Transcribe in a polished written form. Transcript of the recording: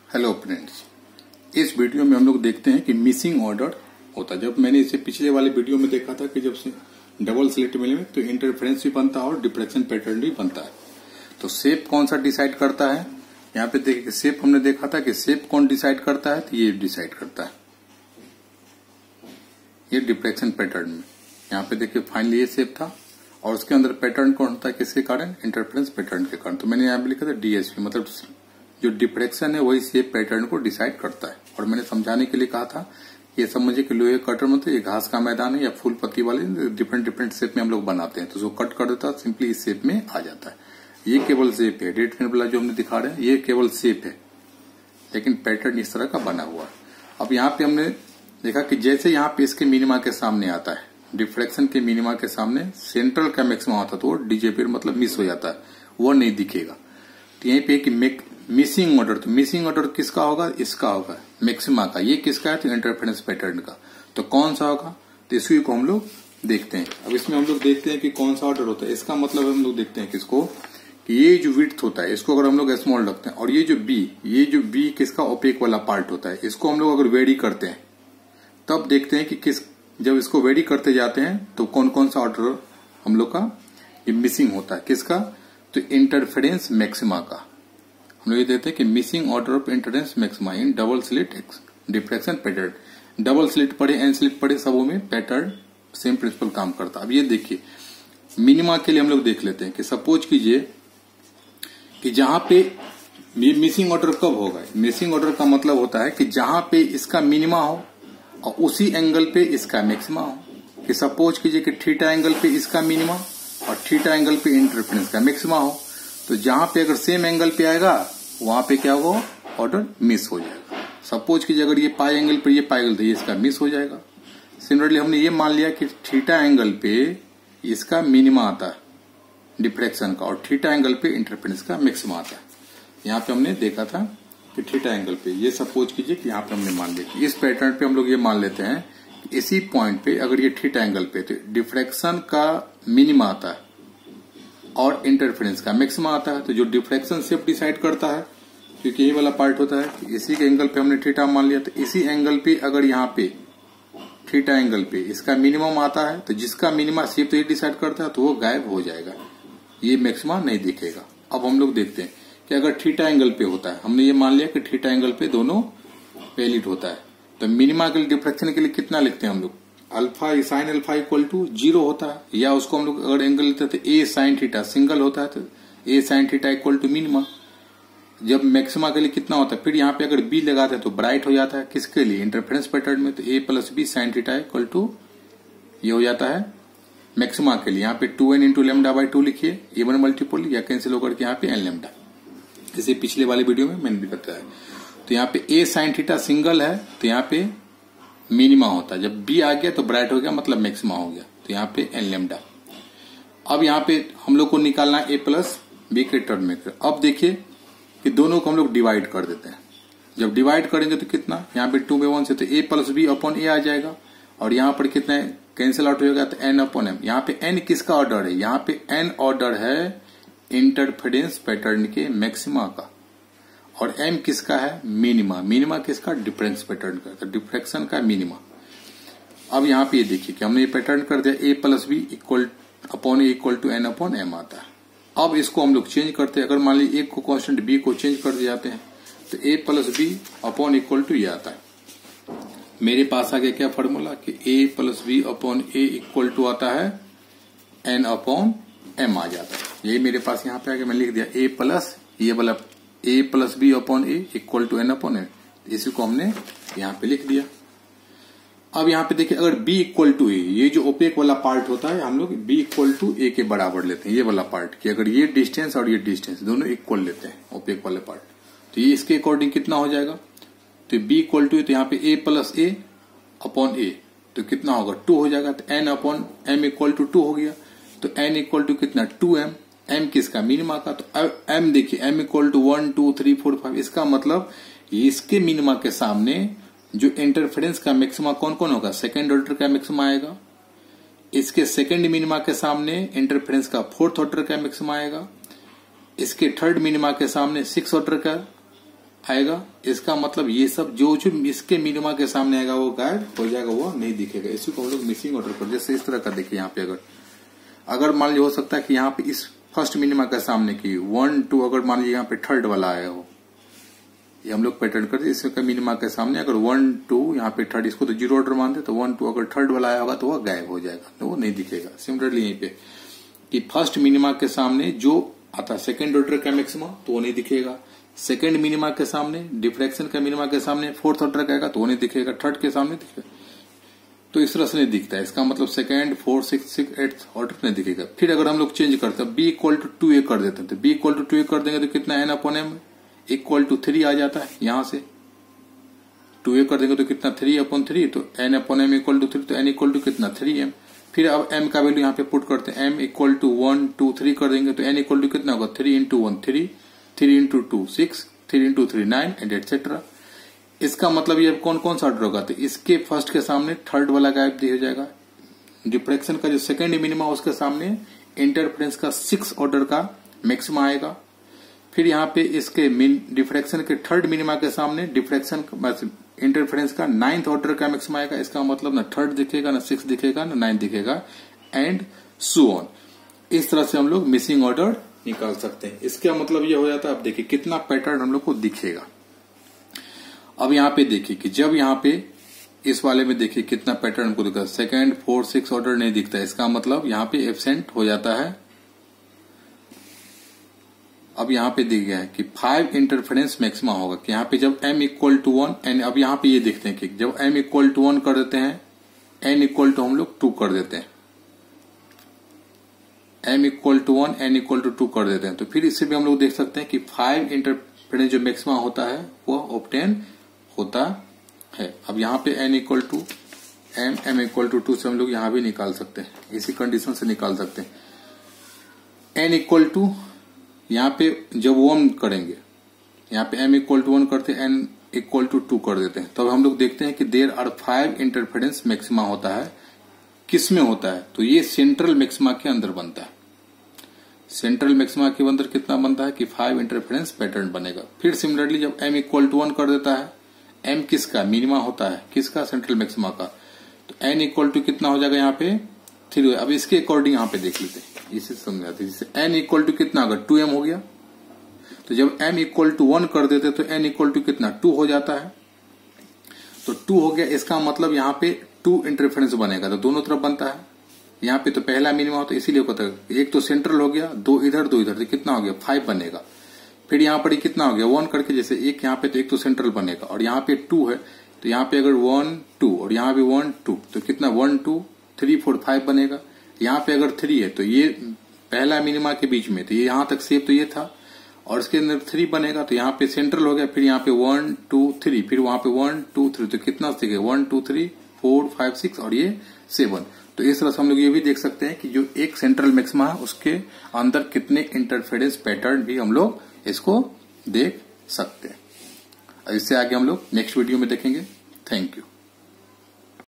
Hello friends, इस video में हम लोग देखते हैं कि मिसिंग ऑर्डर होता है। जब मैंने इसे पिछले वाले वीडियो में देखा था कि जब से डबल स्लिट मिले में तो इंटरफेरेंस भी बनता है और डिफ्लेक्शन पैटर्न भी बनता है। तो शेप कौन सा डिसाइड करता है, यहाँ पे देखिए शेप हमने देखा था कि शेप कौन डिसाइड करता है, तो ये डिसाइड करता है, ये डिफ्लेक्शन पैटर्न में। यहाँ पे देखिए फाइनली ये शेप था और उसके अंदर पैटर्न कौन होता है, किसके कारण, इंटरफेरेंस पैटर्न के कारण। तो मैंने यहाँ पे लिखा था डीएसपी, मतलब जो डिफ्रेक्शन है वही शेप पैटर्न को डिसाइड करता है। और मैंने समझाने के लिए कहा था ये समझिए कि लोहे कटर मतलब ये घास का मैदान है या फूल पत्ती वाले डिफरेंट शेप में हम लोग बनाते हैं, तो उसको कट कर देता है, सिंपली इस शेप में आ जाता है। ये केवल शेप है, रेड पेन वाला जो हमने दिखा रहे हैं ये केवल शेप है, लेकिन पैटर्न इस तरह का बना हुआ है। अब यहाँ पे हमने देखा कि जैसे यहाँ पे इसके मिनिमा के सामने आता है, डिफ्रेक्शन के मिनिमा के सामने सेंट्रल का मैक्सिमम आता है, तो वो डीजेपी मतलब मिस हो जाता है, वो नहीं दिखेगा। तो यहीं पे कि मिसिंग ऑर्डर, तो मिसिंग ऑर्डर किसका होगा, इसका होगा, मैक्सिमा का। ये किसका है, तो इंटरफेरेंस पैटर्न का। तो कौन सा होगा, तो इसी को हम लोग देखते हैं। अब इसमें हम लोग देखते हैं कि कौन सा ऑर्डर होता है। इसका मतलब हम लोग देखते हैं किसको, कि ये जो विड्थ होता है इसको अगर हम लोग स्मॉल रखते हैं, और ये जो बी किसका ओपेक वाला पार्ट होता है, इसको हम लोग अगर वेरी करते हैं तब देखते हैं कि जब इसको वेरी करते जाते हैं तो कौन कौन सा ऑर्डर हम लोग का ये मिसिंग होता है, किसका, तो इंटरफेरेंस मैक्सिमा का। हम लोग ये देखते हैं कि missing order of interference maxima in double slit diffraction pattern. Double slit पढ़े, एन स्लिट पढ़े, सबों में पैटर्न सेम प्रिंसिपल काम करता है। अब ये देखिए मिनिमा के लिए हम लोग देख लेते हैं कि सपोज कीजिए कि जहां पे मिसिंग ऑर्डर कब होगा, मिसिंग ऑर्डर का मतलब होता है कि जहां पे इसका मिनिमा हो और उसी एंगल पे इसका मैक्सिमा हो। कि सपोज कीजिए कि थीटा एंगल पे इसका मिनिमा और थीटा एंगल पे इंटरफेरेंस का मैक्सिमा हो, तो जहां पे अगर सेम एंगल पे आएगा वहां पे क्या होगा, ऑर्डर मिस हो जाएगा। सपोज कीजिए अगर ये पाई एंगल पे ये पाई एंगल, तो ये इसका मिस हो जाएगा। सिमिलरली हमने ये मान लिया कि थीटा एंगल पे इसका मिनिमा आता है डिफ्रेक्शन का और थीटा एंगल पे इंटरफेरेंस का मैक्सिमा आता है। यहाँ पे हमने देखा था कि थीटा एंगल पे, ये सपोज कीजिए कि यहाँ पे हमने मान लिया कि इस पैटर्न पे हम लोग ये मान लेते हैं कि इसी पॉइंट पे अगर ये थीटा एंगल पे, तो डिफ्रेक्शन का मिनिमा आता है और इंटरफेरेंस का मैक्सिमा आता है। तो जो डिफ्रेक्शन शेप डिसाइड करता है, क्योंकि यही वाला पार्ट होता है, इसी के एंगल पे हमने थीटा मान लिया, तो इसी एंगल पे अगर यहाँ पे थीटा एंगल पे इसका मिनिमम आता है, तो जिसका मिनिमा शेप ये डिसाइड करता है तो वो गायब हो जाएगा, ये मैक्सिमा नहीं दिखेगा। अब हम लोग देखते हैं कि अगर थीटा एंगल पे होता है, हमने ये मान लिया कि थीटा एंगल पे दोनों वैलिड होता है, तो मिनिमा के लिए डिफ्रेक्शन के लिए कितना लिखते हैं हम लोग, alpha sine alpha equal to 0 होता है, या उसको हम लोग अगर एंगल लेते हैं तो ए साइन थीटा सिंगल होता है, तो A sine theta equal to minima. जब मैक्सिमा के लिए कितना होता है, फिर यहाँ पे अगर बी लगाते हैं तो ब्राइट हो जाता है, किसके लिए, इंटरफेरेंस पैटर्न में, तो A plus B sine theta equal to ये हो जाता है मैक्सिमा के लिए। यहाँ पे 2n इंटू लेमडा बाई 2 लिखिए, ए1 मल्टीपल या कैंसिल होकर के यहाँ पे एन लेमडा, जैसे पिछले वाले वीडियो में मैंने भी बताया। तो यहाँ पे ए साइन थीटा सिंगल है, तो यहाँ पे मिनिमा होता है, जब बी आ गया तो ब्राइट हो गया मतलब मैक्सिमा हो गया, तो यहाँ पे एन लेमडा। अब यहाँ पे हम लोग को निकालना है ए प्लस बी के टर्म में। अब देखिए कि दोनों को हम लोग डिवाइड कर देते हैं। जब डिवाइड करेंगे तो कितना, यहाँ पे 2/1 से तो ए प्लस बी अपॉन ए आ जाएगा, और यहाँ पर कितना है, कैंसिल आउट हो जाएगा, तो एन अपॉन एम। यहाँ पे एन किसका ऑर्डर है, यहाँ पे एन ऑर्डर है इंटरफेरेंस पैटर्न के मैक्सिमा का, और एम किसका है, मिनिमा। मिनिमा किसका, डिफरेंस पैटर्न का, तो डिफ्रेक्शन का मिनिमा। अब यहाँ पे ये देखिए कि हमने ये पैटर्न कर दिया, A plus B equal upon A equal to N upon M आता है। अब इसको हम लोग चेंज करते हैं, अगर मान लीजिए एक को कांस्टेंट बी को चेंज कर दिए जाते हैं, तो A plus B upon equal to ये आता है। मेरे पास आ गया क्या फॉर्मूला, कि A plus B upon A equal to आता है एन अपॉन एम आ जाता है। यही मेरे पास यहाँ पे आके मैंने लिख दिया ए प्लस ये वाला A plus B upon A equal to N upon N, इसी को हमने यहाँ पे लिख दिया। अब यहाँ पे देखिए अगर b इक्वल टू ए, ये जो ओपेक वाला पार्ट होता है हम लोग b इक्वल टू ए के बराबर लेते हैं, ये वाला पार्ट, कि अगर ये डिस्टेंस और ये डिस्टेंस दोनों इक्वल लेते हैं ओपेक वाले पार्ट, तो ये इसके अकॉर्डिंग कितना हो जाएगा, तो b इक्वल टू, तो यहाँ पे a plus A upon A, तो कितना होगा 2 हो जाएगा, तो n upon m equal to 2 हो गया, तो n इक्वल टू कितना 2m, m किसका, मिनिमा का। तो m देखिए m इक्वल टू 1 2 3 4 5, इसका मतलब इसके मिनिमा के सामने जो इंटरफेरेंस का मैक्सिमा कौन कौन होगा, सेकेंड ऑर्डर का मैक्सिमा आएगा, इसके सेकेंड मिनिमा के सामने इंटरफेरेंस का फोर्थ ऑर्डर का मैक्सिमा आएगा, इसके थर्ड मिनिमा के सामने 6 ऑर्डर का आएगा, इसका मतलब ये सब जो जो इसके मिनिमा के सामने आएगा वो गायब हो जाएगा, वो नहीं दिखेगा। इसी को हम लोग मिसिंग ऑर्डर कर, जैसे इस तरह का देखिए यहाँ पे अगर मान लीजिए हो सकता है कि यहाँ पे इस फर्स्ट मिनिमा के सामने की 1 2 अगर मान लीजिए यहाँ पे थर्ड वाला आया हो, ये हम लोग पैटर्न करते इसका मिनिमा के सामने अगर 1 2 यहाँ पे थर्ड, इसको तो जीरो ऑर्डर मानते, तो 1 2 अगर थर्ड वाला आया होगा तो वह गायब हो जाएगा, तो वो नहीं दिखेगा। सिमिलरली यहीं पे कि फर्स्ट मिनिमा के सामने जो आता है सेकेंड ऑर्डर का मैक्सिमा तो वो नहीं दिखेगा, सेकेंड मिनिमा के सामने डिफ्रैक्शन का मिनिमा के सामने फोर्थ ऑर्डर का आएगा तो वो नहीं दिखेगा, थर्ड के सामने दिखेगा, तो इस तरह से नहीं दिखता है। इसका मतलब second fourth six eighth order नहीं दिखेगा। फिर अगर हम लोग चेंज करते हैं b इक्वल टू 2a कर देते हैं, तो b इक्वल टू 2a कर देंगे तो कितना n upon m equal to 3 आ जाता है। यहां से 2a कर देंगे तो कितना 3 अपॉन 3, तो n upon m equal to 3, तो n इक्वल टू कितना 3m। फिर अब m का वैल्यू यहाँ पे पुट करते हैं, m इक्वल टू 1 2 3 कर देंगे तो n इक्वल टू कितना होगा 3 into 1 3, 3 into 2 6, 3 into 3 9 and etcetera. इसका मतलब ये कौन कौन सा ऑर्डर होगा, तो इसके फर्स्ट के सामने थर्ड वाला गायब हो जाएगा, डिफ्रैक्शन का जो सेकेंड मिनिमा उसके सामने इंटरफेरेंस का 6 ऑर्डर का मैक्सिमा आएगा। फिर यहाँ पे इसके डिफ्रैक्शन के थर्ड मिनिमा के सामने डिफ्रैक्शन इंटरफेरेंस का 9th ऑर्डर का मैक्सिमा आएगा। इसका मतलब ना थर्ड दिखेगा, ना 6 दिखेगा, ना 9 दिखेगा एंड सो ऑन। इस तरह से हम लोग मिसिंग ऑर्डर निकाल सकते हैं। इसका मतलब ये हो जाता है, अब देखिए कितना पैटर्न हम लोग को दिखेगा। अब यहाँ पे देखिए कि जब यहाँ पे इस वाले में देखिए कितना पैटर्न हमको दिखता है, सेकेंड फोर्थ 6 ऑर्डर नहीं दिखता है, इसका मतलब यहाँ पे एब्सेंट हो जाता है। अब यहाँ पे दिख गया है कि 5 इंटरफेरेंस मैक्सिमा होगा, कि यहाँ पे जब m इक्वल टू 1 एंड अब यहाँ पे ये देखते हैं कि जब m इक्वल टू 1 कर देते हैं, n इक्वल टू हम लोग 2 कर देते हैं, m equal to 1 n equal to 2 कर देते हैं, तो फिर इससे भी हम लोग देख सकते हैं कि 5 इंटरफेरेंस जो मैक्सिमा होता है वो ऑब्टेन होता है। अब यहाँ पे n equal to m equal to 2 से हम लोग यहाँ भी निकाल सकते हैं, इसी कंडीशन से निकाल सकते हैं। n इक्वल टू यहाँ पे जब 1 करेंगे, यहाँ पे m इक्वल टू 1 करते हैं, n इक्वल टू 2 कर देते हैं, तब हम लोग देखते हैं कि देयर आर 5 इंटरफेरेंस मैक्सिमा होता है। किस में होता है, तो ये सेंट्रल मैक्सिमा के अंदर बनता है। सेंट्रल मैक्सिमा के अंदर कितना बनता है कि 5 इंटरफेरेंस पैटर्न बनेगा। फिर सिमिलरली जब m इक्वल टू 1 कर देता है, m किसका मिनिमा होता है, किसका सेंट्रल मैक्सिमा का, तो n इक्वल टू कितना हो जाएगा यहाँ पे 3। अब इसके अकॉर्डिंग यहाँ पे देख लेते हैं, इसे समझाते हैं। जैसे n इक्वल टू कितना होगा 2m हो गया, तो जब m इक्वल टू 1 कर देते तो n इक्वल टू कितना 2 हो जाता है, तो 2 हो गया। इसका मतलब यहाँ पे 2 इंटरफेरेंस बनेगा, तो दोनों तरफ बनता है। यहाँ पे तो पहला मिनिमा होता है, इसीलिए कहता है एक तो सेंट्रल हो गया, 2 इधर 2 इधर, तो कितना हो गया 5 बनेगा। फिर यहाँ पर कितना हो गया 1 करके, जैसे एक यहाँ पे तो एक तो सेंट्रल बनेगा और यहाँ पे 2 है, तो यहाँ पे अगर 1 2 और यहाँ पे 1 2 तो कितना 1 2 3 4 5 बनेगा। यहाँ पे अगर 3 है तो ये पहला मिनिमा के बीच में, तो ये यहाँ तक सेप तो ये था और इसके अंदर 3 बनेगा, तो यहाँ पे सेंट्रल हो गया। फिर यहाँ पे 1 2 3, फिर वहां पे 1 2 3, तो कितना सीखे 1 2 3 4 5 6 और ये 7। तो इस तरह से हम लोग ये भी देख सकते हैं कि जो एक सेंट्रल मैक्सिमा है उसके अंदर कितने इंटरफेरेंस पैटर्न भी हम लोग इसको देख सकते हैं। इससे आगे हम लोग नेक्स्ट वीडियो में देखेंगे। Thank you.